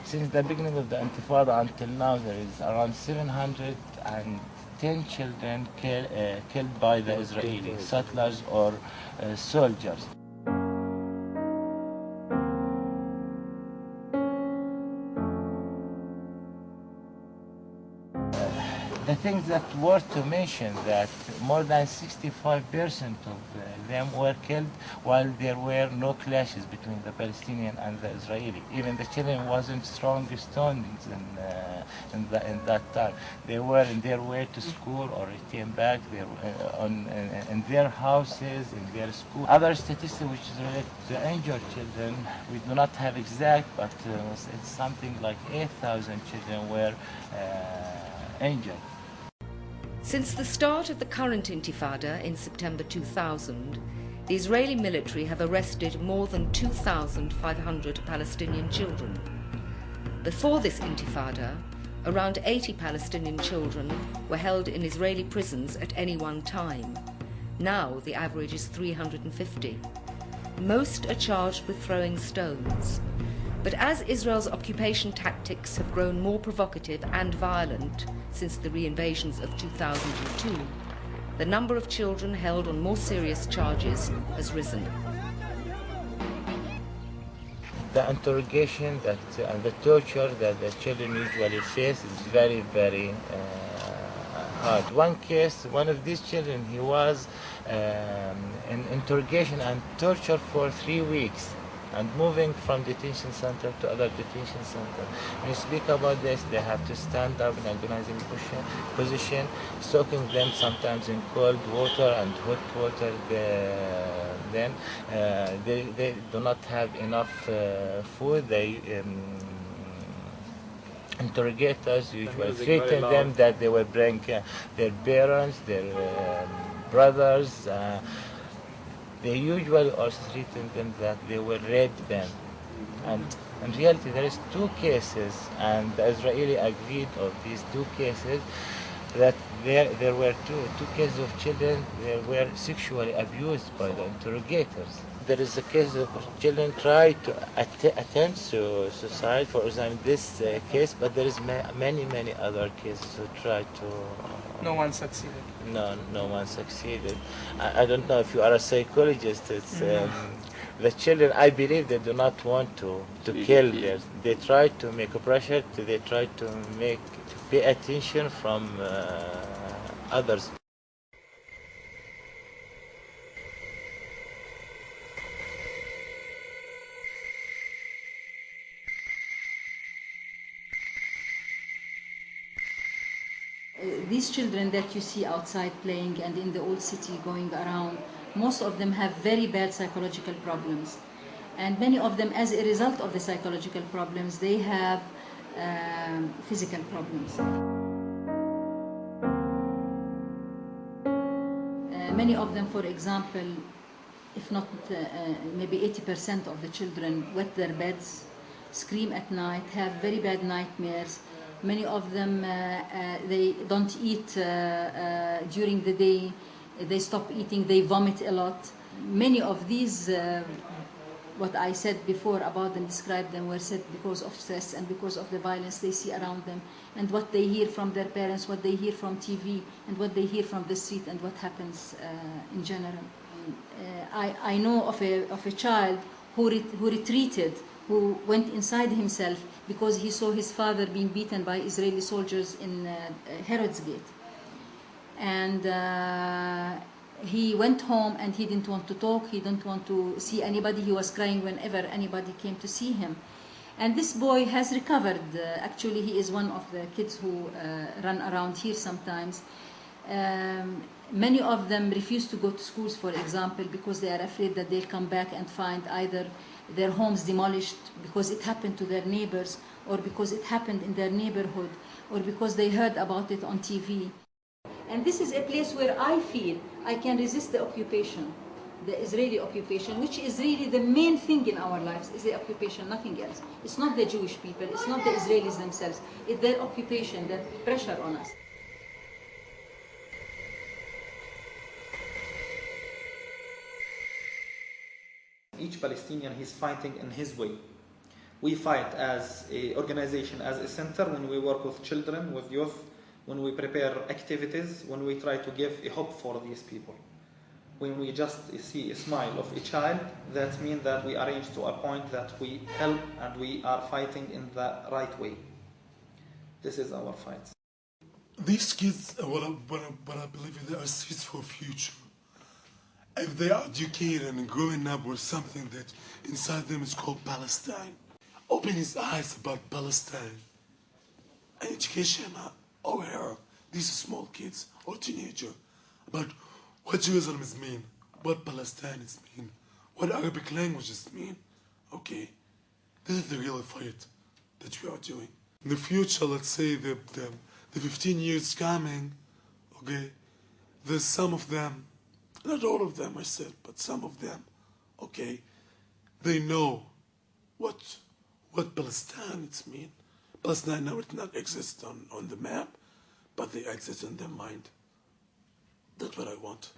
Since the beginning of the Intifada until now, there is around 710 children killed by the Israeli settlers or soldiers. The things that worth to mention that more than 65% of them were killed while there were no clashes between the Palestinian and the Israeli. Even the children wasn't strong stonings in that time. They were in their way to school or return back in their houses, in their school. Other statistics which is related to injured children, we do not have exact, but it's something like 8,000 children were injured. Since the start of the current Intifada in September 2000, the Israeli military have arrested more than 2,500 Palestinian children. Before this Intifada, around 80 Palestinian children were held in Israeli prisons at any one time. Now the average is 350. Most are charged with throwing stones. But as Israel's occupation tactics have grown more provocative and violent since the re-invasions of 2002, the number of children held on more serious charges has risen. The interrogation and the torture that the children usually face is very, very hard. One of these children, he was in interrogation and torture for 3 weeks, and moving from detention center to other detention center. When you speak about this, they have to stand up in agonizing position, soaking them sometimes in cold water and hot water. Then they do not have enough food. Interrogators usually threaten them that they will bring their parents, their brothers. They usually also threaten them that they will rape them. And in reality, there is 2 cases, and the Israeli agreed of these 2 cases, that there were two cases of children that were sexually abused by the interrogators. There is a case of children try to attempt suicide, for example, this case, but there is many other cases who try to. No one succeeded. No one succeeded. I don't know if you are a psychologist. It's the children. I believe they do not want to kill them. They try to make a pressure. They try to pay attention from others. These children that you see outside playing and in the old city going around, most of them have very bad psychological problems. And many of them, as a result of the psychological problems, they have physical problems. Many of them, for example, if not maybe 80% of the children wet their beds, scream at night, have very bad nightmares. Many of them, they don't eat during the day, they stop eating, they vomit a lot. Many of these, what I said before about them, described them, were said because of stress and because of the violence they see around them, and what they hear from their parents, what they hear from TV, and what they hear from the street, and what happens in general. I know of a child who retreated, who went inside himself because he saw his father being beaten by Israeli soldiers in Herod's Gate. And he went home and he didn't want to talk, he didn't want to see anybody, he was crying whenever anybody came to see him. And this boy has recovered. Actually, he is one of the kids who run around here sometimes. Many of them refuse to go to schools, for example, because they are afraid that they'll come back and find either their homes demolished because it happened to their neighbors, or because it happened in their neighborhood, or because they heard about it on TV. And this is a place where I feel I can resist the occupation, the Israeli occupation, which is really the main thing in our lives, is the occupation, nothing else. It's not the Jewish people, it's not the Israelis themselves, it's their occupation, their pressure on us. Each Palestinian, he's fighting in his way. We fight as an organization, as a center, when we work with children, with youth, when we prepare activities, when we try to give a hope for these people. When we just see a smile of a child, that means that we are reached to a point that we help and we are fighting in the right way. This is our fight. These kids, what I believe they are seeds for future. If they are educated and growing up with something that inside them is called Palestine, open his eyes about Palestine. And education aware, these small kids or teenagers, about what Jerusalem is mean, what Palestine is mean, what Arabic languages mean. Okay, this is the real fight that we are doing. In the future, let's say the 15 years coming, okay, there's some of them, not all of them I said, but some of them, okay, they know what Palestine it's mean. Palestine now it not exist on the map, but they exist in their mind. That's what I want.